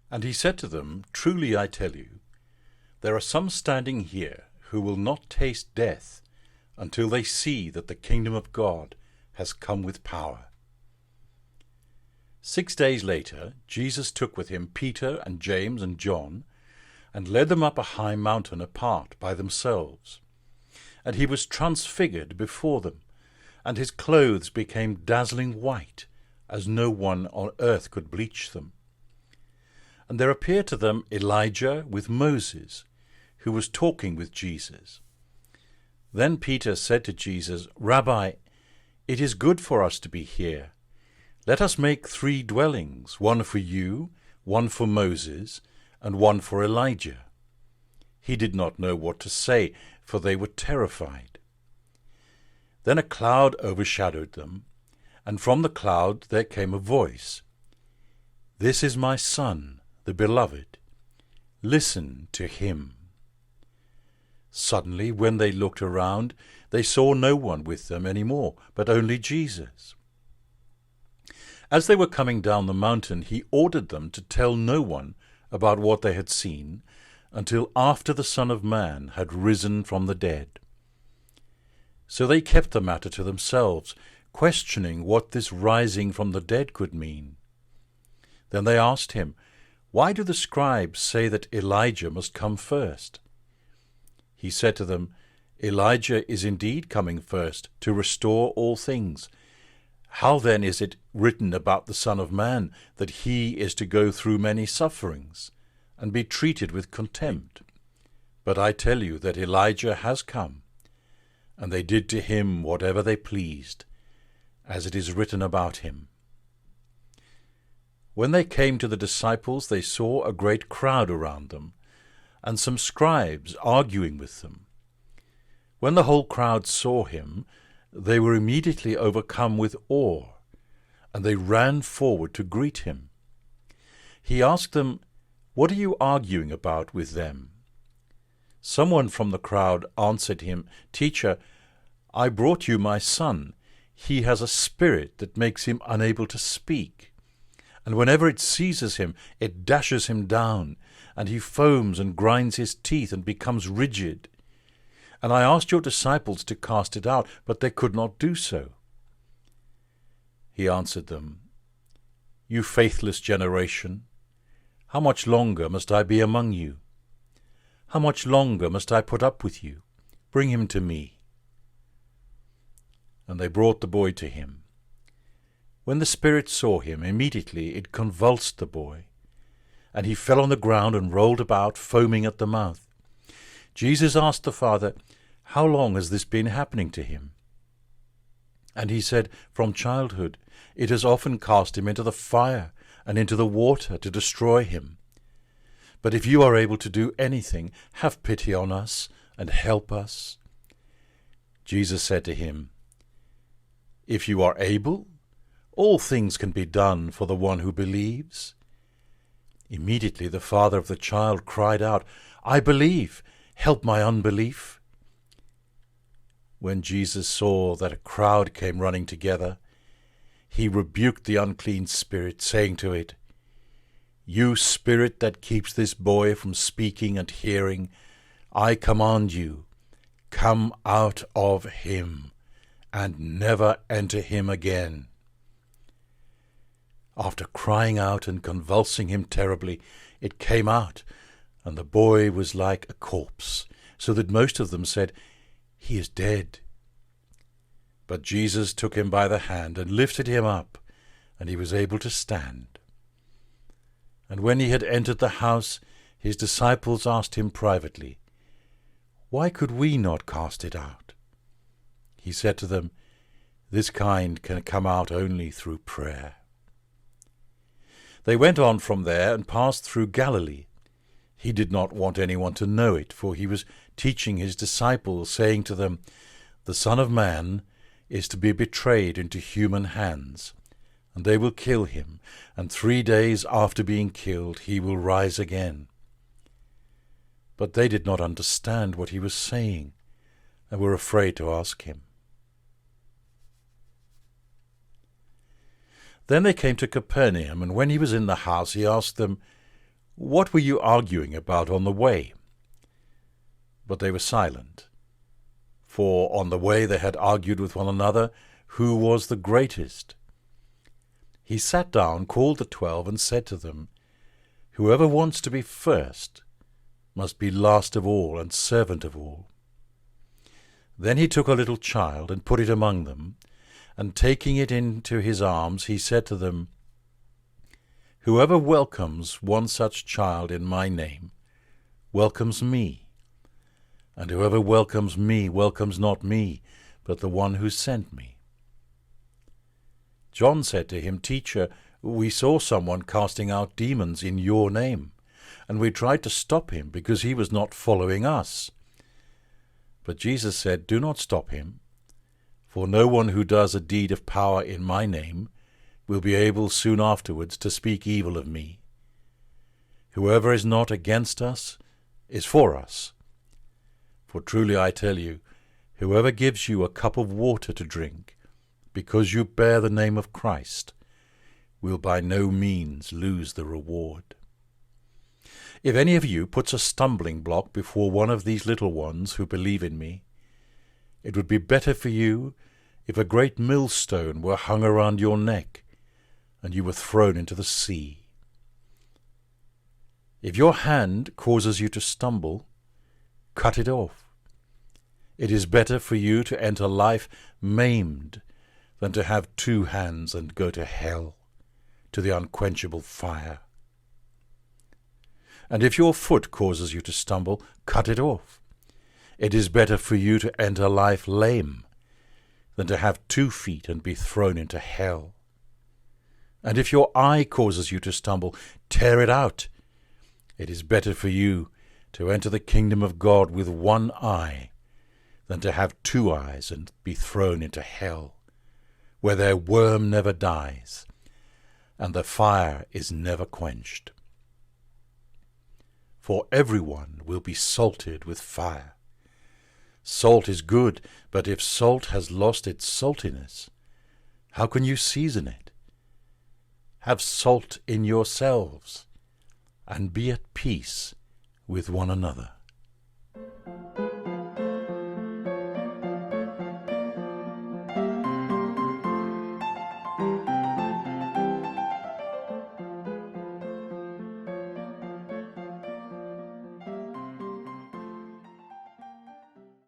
And he said to them, Truly I tell you, there are some standing here who will not taste death until they see that the kingdom of God has come with power. 6 days later, Jesus took with him Peter and James and John, and led them up a high mountain apart by themselves. And he was transfigured before them, and his clothes became dazzling white, as no one on earth could bleach them. And there appeared to them Elijah with Moses, who was talking with Jesus. Then Peter said to Jesus, Rabbi, it is good for us to be here. Let us make 3 dwellings, one for you, one for Moses, and one for Elijah. He did not know what to say, for they were terrified. Then a cloud overshadowed them, and from the cloud there came a voice. This is my Son, the Beloved. Listen to him. Suddenly, when they looked around, they saw no one with them any more, but only Jesus. As they were coming down the mountain, he ordered them to tell no one about what they had seen until after the Son of Man had risen from the dead. So they kept the matter to themselves, questioning what this rising from the dead could mean. Then they asked him, Why do the scribes say that Elijah must come first? He said to them, Elijah is indeed coming first to restore all things. How then is it written about the Son of Man that he is to go through many sufferings and be treated with contempt? But I tell you that Elijah has come, and they did to him whatever they pleased, as it is written about him. When they came to the disciples, they saw a great crowd around them, and some scribes arguing with them. When the whole crowd saw him, they were immediately overcome with awe, and they ran forward to greet him. He asked them, What are you arguing about with them? Someone from the crowd answered him, Teacher, I brought you my son. He has a spirit that makes him unable to speak. And whenever it seizes him, it dashes him down, and he foams and grinds his teeth and becomes rigid. And I asked your disciples to cast it out, but they could not do so. He answered them, You faithless generation, how much longer must I be among you? How much longer must I put up with you? Bring him to me. And they brought the boy to him. When the spirit saw him, immediately it convulsed the boy, and he fell on the ground and rolled about, foaming at the mouth. Jesus asked the father, How long has this been happening to him? And he said, From childhood. It has often cast him into the fire and into the water to destroy him. But if you are able to do anything, have pity on us and help us. Jesus said to him, If you are able, all things can be done for the one who believes. Immediately the father of the child cried out, I believe, help my unbelief. When Jesus saw that a crowd came running together, he rebuked the unclean spirit, saying to it, You spirit that keeps this boy from speaking and hearing, I command you, come out of him, and never enter him again. After crying out and convulsing him terribly, it came out, and the boy was like a corpse, so that most of them said, He is dead. But Jesus took him by the hand and lifted him up, and he was able to stand. And when he had entered the house, his disciples asked him privately, Why could we not cast it out? He said to them, This kind can come out only through prayer. They went on from there and passed through Galilee. He did not want anyone to know it, for he was teaching his disciples, saying to them, The Son of Man is to be betrayed into human hands, and they will kill him, and 3 days after being killed he will rise again. But they did not understand what he was saying, and were afraid to ask him. Then they came to Capernaum, and when he was in the house, he asked them, "What were you arguing about on the way?" But they were silent, for on the way they had argued with one another who was the greatest. He sat down, called the 12, and said to them, "Whoever wants to be first must be last of all and servant of all." Then he took a little child and put it among them, and taking it into his arms, he said to them, "Whoever welcomes one such child in my name welcomes me, and whoever welcomes me welcomes not me, but the one who sent me." John said to him, "Teacher, we saw someone casting out demons in your name, and we tried to stop him because he was not following us." But Jesus said, "Do not stop him, for no one who does a deed of power in my name will be able soon afterwards to speak evil of me. Whoever is not against us is for us. For truly I tell you, whoever gives you a cup of water to drink, because you bear the name of Christ, will by no means lose the reward. If any of you puts a stumbling block before one of these little ones who believe in me, it would be better for you if a great millstone were hung around your neck and you were thrown into the sea. If your hand causes you to stumble, cut it off. It is better for you to enter life maimed than to have 2 hands and go to hell, to the unquenchable fire. And if your foot causes you to stumble, cut it off. It is better for you to enter life lame than to have 2 feet and be thrown into hell. And if your eye causes you to stumble, tear it out. It is better for you to enter the kingdom of God with 1 eye than to have 2 eyes and be thrown into hell, where their worm never dies, and the fire is never quenched. For everyone will be salted with fire. Salt is good, but if salt has lost its saltiness, how can you season it? Have salt in yourselves, and be at peace with one another.